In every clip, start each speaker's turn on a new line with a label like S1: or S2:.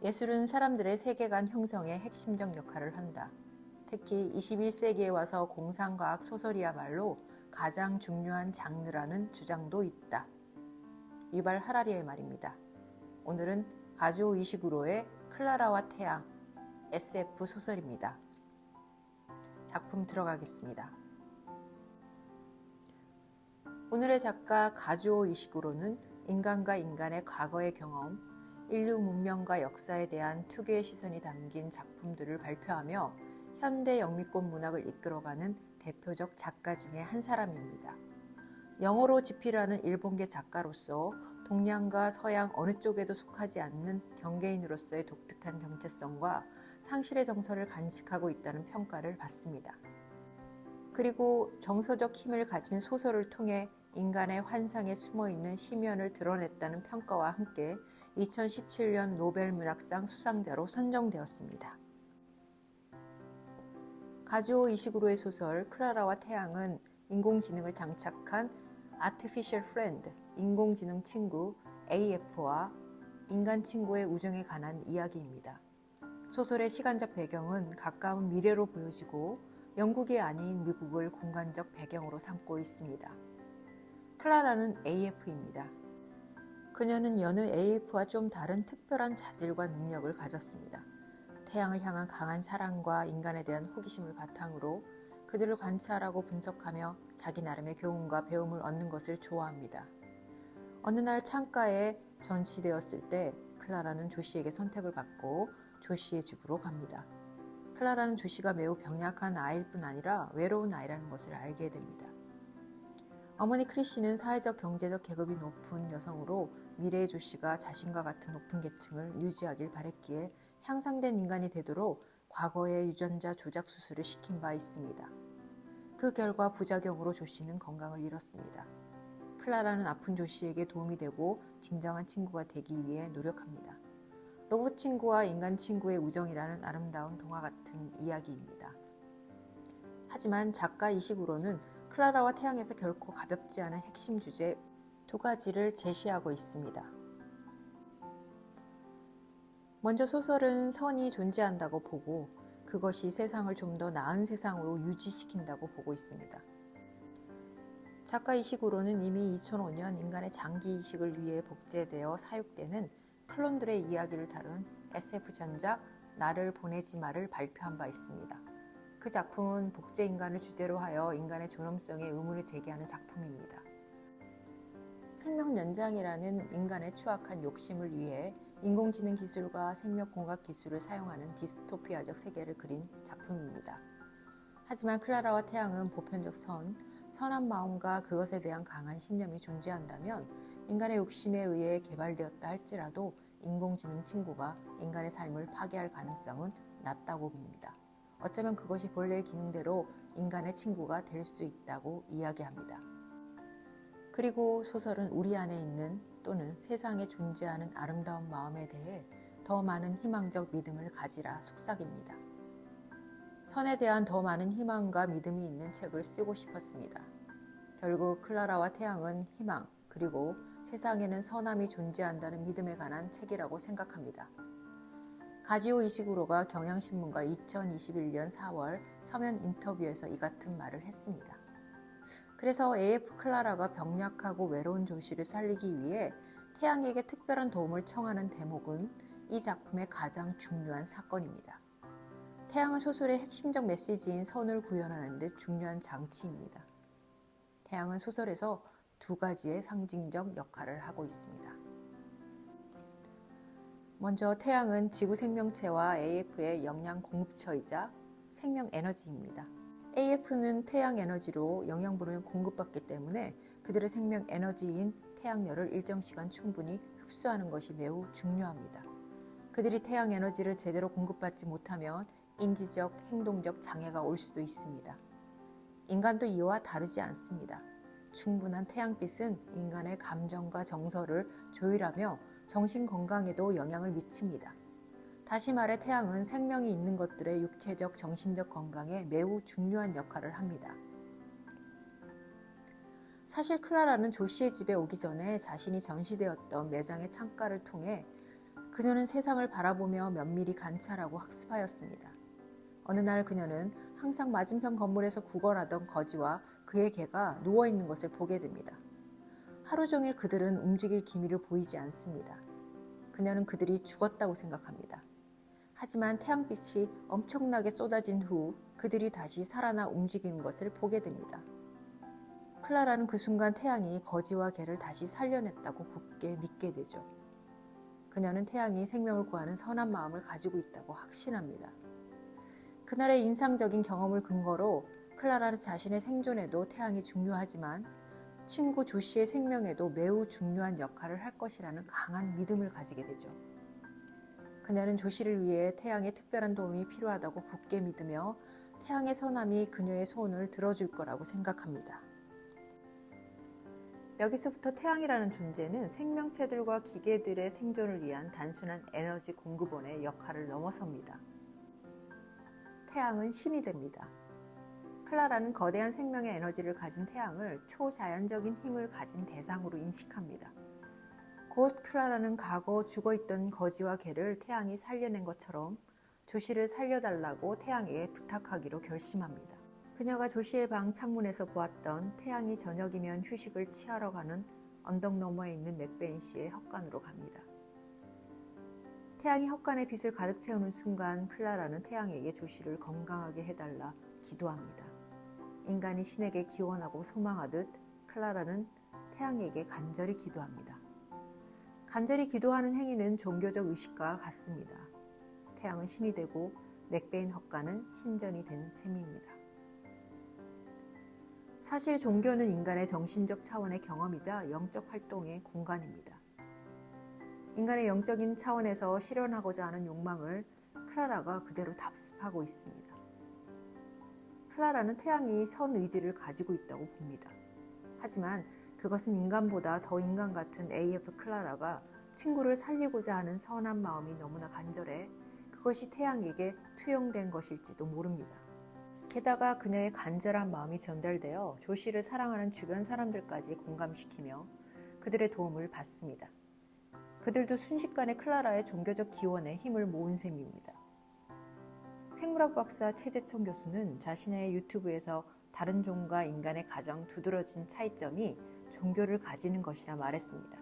S1: 예술은 사람들의 세계관 형성에 핵심적 역할을 한다. 특히 21세기에 와서 공상과학 소설이야말로 가장 중요한 장르라는 주장도 있다. 유발 하라리의 말입니다. 오늘은 가즈오 이시구로의 클라라와 태양 SF 소설입니다. 작품 들어가겠습니다. 오늘의 작가 가즈오 이시구로는 인간과 인간의 과거의 경험, 인류 문명과 역사에 대한 특유의 시선이 담긴 작품들을 발표하며 현대 영미권 문학을 이끌어가는 대표적 작가 중에 한 사람입니다. 영어로 집필하는 일본계 작가로서 동양과 서양 어느 쪽에도 속하지 않는 경계인으로서의 독특한 정체성과 상실의 정서를 간직하고 있다는 평가를 받습니다. 그리고 정서적 힘을 가진 소설을 통해 인간의 환상에 숨어있는 심연을 드러냈다는 평가와 함께 2017년 노벨 문학상 수상자로 선정되었습니다. 가즈오 이시구로의 소설 클라라와 태양은 인공지능을 장착한 Artificial Friend, 인공지능 친구 AF와 인간 친구의 우정에 관한 이야기입니다. 소설의 시간적 배경은 가까운 미래로 보여지고 영국이 아닌 미국을 공간적 배경으로 삼고 있습니다. 클라라는 AF입니다. 그녀는 여느 AF와 좀 다른 특별한 자질과 능력을 가졌습니다. 태양을 향한 강한 사랑과 인간에 대한 호기심을 바탕으로 그들을 관찰하고 분석하며 자기 나름의 교훈과 배움을 얻는 것을 좋아합니다. 어느 날 창가에 전시되었을 때 클라라는 조시에게 선택을 받고 조시의 집으로 갑니다. 클라라는 조시가 매우 병약한 아이일 뿐 아니라 외로운 아이라는 것을 알게 됩니다. 어머니 크리시는 사회적 경제적 계급이 높은 여성으로 미래의 조시가 자신과 같은 높은 계층을 유지하길 바랬기에 향상된 인간이 되도록 과거의 유전자 조작 수술을 시킨 바 있습니다. 그 결과 부작용으로 조시는 건강을 잃었습니다. 클라라는 아픈 조시에게 도움이 되고 진정한 친구가 되기 위해 노력합니다. 로봇 친구와 인간 친구의 우정이라는 아름다운 동화 같은 이야기입니다. 하지만 작가 이시구로는 클라라와 태양에서 결코 가볍지 않은 핵심 주제 두 가지를 제시하고 있습니다. 먼저 소설은 선이 존재한다고 보고 그것이 세상을 좀 더 나은 세상으로 유지시킨다고 보고 있습니다. 작가 이시구로는 이미 2005년 인간의 장기 이식을 위해 복제되어 사육되는 클론들의 이야기를 다룬 SF 전작 나를 보내지 마를 발표한 바 있습니다. 그 작품은 복제 인간을 주제로 하여 인간의 존엄성에 의문을 제기하는 작품입니다. 생명 연장이라는 인간의 추악한 욕심을 위해 인공지능 기술과 생명공학 기술을 사용하는 디스토피아적 세계를 그린 작품입니다. 하지만 클라라와 태양은 보편적 선한 마음과 그것에 대한 강한 신념이 존재한다면 인간의 욕심에 의해 개발되었다 할지라도 인공지능 친구가 인간의 삶을 파괴할 가능성은 낮다고 봅니다. 어쩌면 그것이 본래의 기능대로 인간의 친구가 될 수 있다고 이야기합니다. 그리고 소설은 우리 안에 있는 또는 세상에 존재하는 아름다운 마음에 대해 더 많은 희망적 믿음을 가지라 속삭입니다. 선에 대한 더 많은 희망과 믿음이 있는 책을 쓰고 싶었습니다. 결국 클라라와 태양은 희망 그리고 세상에는 선함이 존재한다는 믿음에 관한 책이라고 생각합니다. 가즈오 이시구로가 경향신문과 2021년 4월 서면 인터뷰에서 이 같은 말을 했습니다. 그래서 AF 클라라가 병약하고 외로운 조시를 살리기 위해 태양에게 특별한 도움을 청하는 대목은 이 작품의 가장 중요한 사건입니다. 태양은 소설의 핵심적 메시지인 선을 구현하는 데 중요한 장치입니다. 태양은 소설에서 두 가지의 상징적 역할을 하고 있습니다. 먼저 태양은 지구 생명체와 AF의 영양 공급처이자 생명 에너지입니다. AF는 태양 에너지로 영양분을 공급받기 때문에 그들의 생명 에너지인 태양열을 일정 시간 충분히 흡수하는 것이 매우 중요합니다. 그들이 태양 에너지를 제대로 공급받지 못하면 인지적, 행동적 장애가 올 수도 있습니다. 인간도 이와 다르지 않습니다. 충분한 태양빛은 인간의 감정과 정서를 조율하며 정신 건강에도 영향을 미칩니다. 다시 말해 태양은 생명이 있는 것들의 육체적, 정신적 건강에 매우 중요한 역할을 합니다. 사실 클라라는 조시의 집에 오기 전에 자신이 전시되었던 매장의 창가를 통해 그녀는 세상을 바라보며 면밀히 관찰하고 학습하였습니다. 어느 날 그녀는 항상 맞은편 건물에서 구걸하던 거지와 그의 개가 누워있는 것을 보게 됩니다. 하루 종일 그들은 움직일 기미를 보이지 않습니다. 그녀는 그들이 죽었다고 생각합니다. 하지만 태양빛이 엄청나게 쏟아진 후 그들이 다시 살아나 움직이는 것을 보게 됩니다. 클라라는 그 순간 태양이 거지와 개를 다시 살려냈다고 굳게 믿게 되죠. 그녀는 태양이 생명을 구하는 선한 마음을 가지고 있다고 확신합니다. 그날의 인상적인 경험을 근거로 클라라는 자신의 생존에도 태양이 중요하지만 친구 조시의 생명에도 매우 중요한 역할을 할 것이라는 강한 믿음을 가지게 되죠. 그녀는 조시를 위해 태양의 특별한 도움이 필요하다고 굳게 믿으며 태양의 선함이 그녀의 소원을 들어줄 거라고 생각합니다. 여기서부터 태양이라는 존재는 생명체들과 기계들의 생존을 위한 단순한 에너지 공급원의 역할을 넘어섭니다. 태양은 신이 됩니다. 클라라는 거대한 생명의 에너지를 가진 태양을 초자연적인 힘을 가진 대상으로 인식합니다. 곧 클라라는 과거 죽어있던 거지와 개를 태양이 살려낸 것처럼 조시를 살려달라고 태양에게 부탁하기로 결심합니다. 그녀가 조시의 방 창문에서 보았던 태양이 저녁이면 휴식을 취하러 가는 언덕 너머에 있는 맥베인 씨의 헛간으로 갑니다. 태양이 헛간에 빛을 가득 채우는 순간 클라라는 태양에게 조시를 건강하게 해달라 기도합니다. 인간이 신에게 기원하고 소망하듯 클라라는 태양에게 간절히 기도합니다. 간절히 기도하는 행위는 종교적 의식과 같습니다. 태양은 신이 되고 맥베인 헛간은 신전이 된 셈입니다. 사실 종교는 인간의 정신적 차원의 경험이자 영적 활동의 공간입니다. 인간의 영적인 차원에서 실현하고자 하는 욕망을 클라라가 그대로 답습하고 있습니다. 클라라는 태양이 선 의지를 가지고 있다고 봅니다. 하지만 그것은 인간보다 더 인간 같은 AF 클라라가 친구를 살리고자 하는 선한 마음이 너무나 간절해 그것이 태양에게 투영된 것일지도 모릅니다. 게다가 그녀의 간절한 마음이 전달되어 조시를 사랑하는 주변 사람들까지 공감시키며 그들의 도움을 받습니다. 그들도 순식간에 클라라의 종교적 기원에 힘을 모은 셈입니다. 생물학 박사 최재천 교수는 자신의 유튜브에서 다른 종과 인간의 가장 두드러진 차이점이 종교를 가지는 것이라 말했습니다.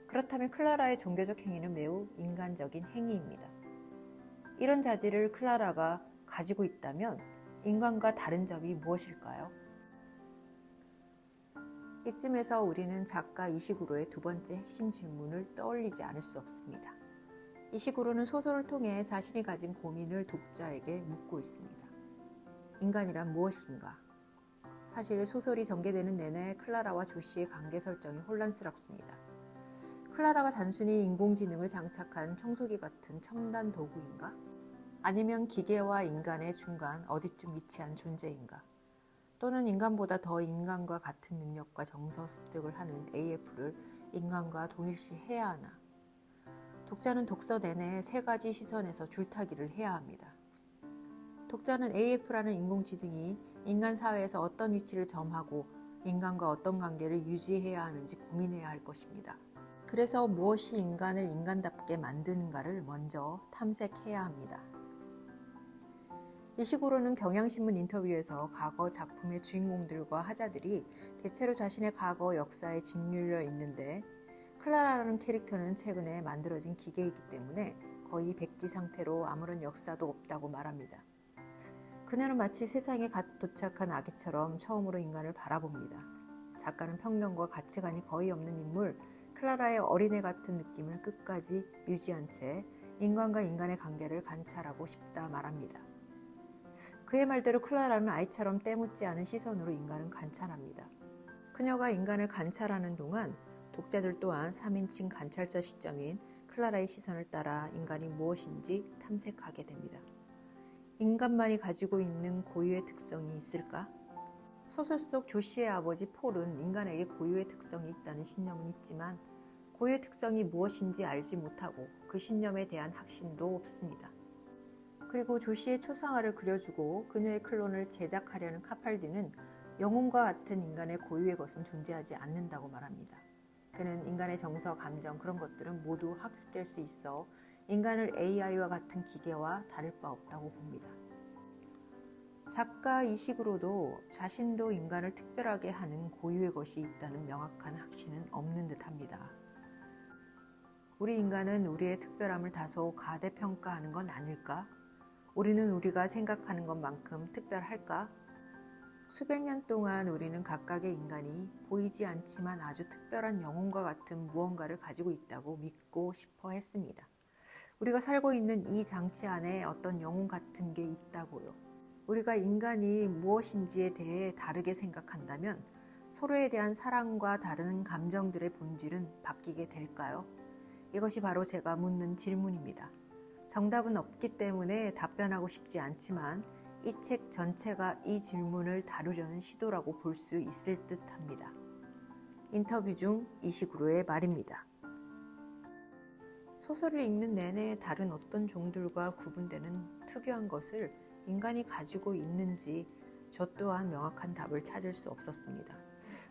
S1: 그렇다면 클라라의 종교적 행위는 매우 인간적인 행위입니다. 이런 자질을 클라라가 가지고 있다면 인간과 다른 점이 무엇일까요? 이쯤에서 우리는 작가 이시구로의 두 번째 핵심 질문을 떠올리지 않을 수 없습니다. 이시구로는 소설을 통해 자신이 가진 고민을 독자에게 묻고 있습니다. 인간이란 무엇인가? 사실 소설이 전개되는 내내 클라라와 조시의 관계 설정이 혼란스럽습니다. 클라라가 단순히 인공지능을 장착한 청소기 같은 첨단 도구인가? 아니면 기계와 인간의 중간 어디쯤 위치한 존재인가? 또는 인간보다 더 인간과 같은 능력과 정서 습득을 하는 AF를 인간과 동일시해야 하나? 독자는 독서 내내 세 가지 시선에서 줄타기를 해야 합니다. 독자는 AF라는 인공지능이 인간 사회에서 어떤 위치를 점하고 인간과 어떤 관계를 유지해야 하는지 고민해야 할 것입니다. 그래서 무엇이 인간을 인간답게 만드는가를 먼저 탐색해야 합니다. 이시구로는 경향신문 인터뷰에서 과거 작품의 주인공들과 하자들이 대체로 자신의 과거 역사에 짓눌려 있는데 클라라라는 캐릭터는 최근에 만들어진 기계이기 때문에 거의 백지 상태로 아무런 역사도 없다고 말합니다. 그녀는 마치 세상에 갓 도착한 아기처럼 처음으로 인간을 바라봅니다. 작가는 편견과 가치관이 거의 없는 인물 클라라의 어린애 같은 느낌을 끝까지 유지한 채 인간과 인간의 관계를 관찰하고 싶다 말합니다. 그의 말대로 클라라는 아이처럼 때묻지 않은 시선으로 인간을 관찰합니다. 그녀가 인간을 관찰하는 동안 독자들 또한 3인칭 관찰자 시점인 클라라의 시선을 따라 인간이 무엇인지 탐색하게 됩니다. 인간만이 가지고 있는 고유의 특성이 있을까? 소설 속 조시의 아버지 폴은 인간에게 고유의 특성이 있다는 신념은 있지만 고유의 특성이 무엇인지 알지 못하고 그 신념에 대한 확신도 없습니다. 그리고 조시의 초상화를 그려주고 그녀의 클론을 제작하려는 카팔디는 영혼과 같은 인간의 고유의 것은 존재하지 않는다고 말합니다. 그는 인간의 정서, 감정 그런 것들은 모두 학습될 수 있어 인간을 AI와 같은 기계와 다를 바 없다고 봅니다. 작가 이 식으로도 자신도 인간을 특별하게 하는 고유의 것이 있다는 명확한 확신은 없는 듯합니다. 우리 인간은 우리의 특별함을 다소 가대평가하는 건 아닐까? 우리는 우리가 생각하는 것만큼 특별할까? 수백 년 동안 우리는 각각의 인간이 보이지 않지만 아주 특별한 영혼과 같은 무언가를 가지고 있다고 믿고 싶어 했습니다. 우리가 살고 있는 이 장치 안에 어떤 영혼 같은 게 있다고요. 우리가 인간이 무엇인지에 대해 다르게 생각한다면 서로에 대한 사랑과 다른 감정들의 본질은 바뀌게 될까요? 이것이 바로 제가 묻는 질문입니다. 정답은 없기 때문에 답변하고 싶지 않지만 이 책 전체가 이 질문을 다루려는 시도라고 볼 수 있을 듯 합니다. 인터뷰 중 이식으로의 말입니다. 소설을 읽는 내내 다른 어떤 종들과 구분되는 특유한 것을 인간이 가지고 있는지 저 또한 명확한 답을 찾을 수 없었습니다.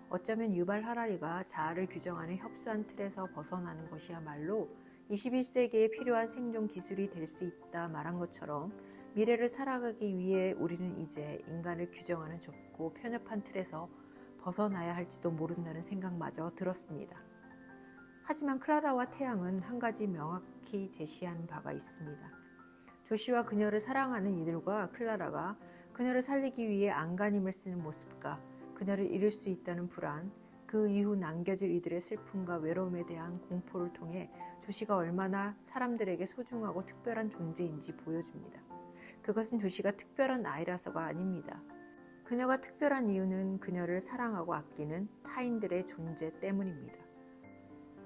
S1: 어쩌면 유발 하라리가 자아를 규정하는 협소한 틀에서 벗어나는 것이야말로 21세기에 필요한 생존 기술이 될 수 있다 말한 것처럼 미래를 살아가기 위해 우리는 이제 인간을 규정하는 좁고 편협한 틀에서 벗어나야 할지도 모른다는 생각마저 들었습니다. 하지만 클라라와 태양은 한 가지 명확히 제시하는 바가 있습니다. 조시와 그녀를 사랑하는 이들과 클라라가 그녀를 살리기 위해 안간힘을 쓰는 모습과 그녀를 잃을 수 있다는 불안, 그 이후 남겨질 이들의 슬픔과 외로움에 대한 공포를 통해 조시가 얼마나 사람들에게 소중하고 특별한 존재인지 보여줍니다. 그것은 조시가 특별한 아이라서가 아닙니다. 그녀가 특별한 이유는 그녀를 사랑하고 아끼는 타인들의 존재 때문입니다.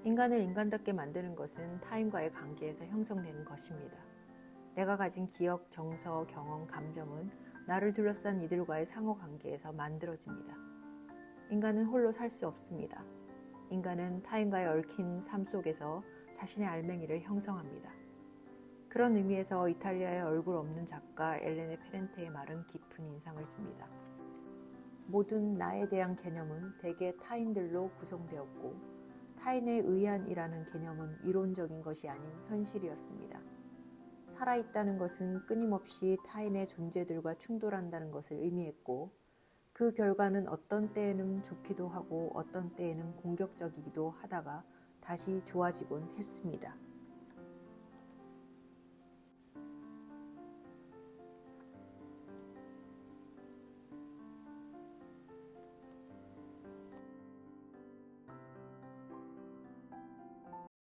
S1: 인간을 인간답게 만드는 것은 타인과의 관계에서 형성되는 것입니다. 내가 가진 기억, 정서, 경험, 감정은 나를 둘러싼 이들과의 상호관계에서 만들어집니다. 인간은 홀로 살 수 없습니다. 인간은 타인과의 얽힌 삶 속에서 자신의 알맹이를 형성합니다. 그런 의미에서 이탈리아의 얼굴 없는 작가 엘레네 페렌테의 말은 깊은 인상을 줍니다. 모든 나에 대한 개념은 대개 타인들로 구성되었고 타인에 의한이라는 개념은 이론적인 것이 아닌 현실이었습니다. 살아있다는 것은 끊임없이 타인의 존재들과 충돌한다는 것을 의미했고 그 결과는 어떤 때에는 좋기도 하고 어떤 때에는 공격적이기도 하다가 다시 좋아지곤 했습니다.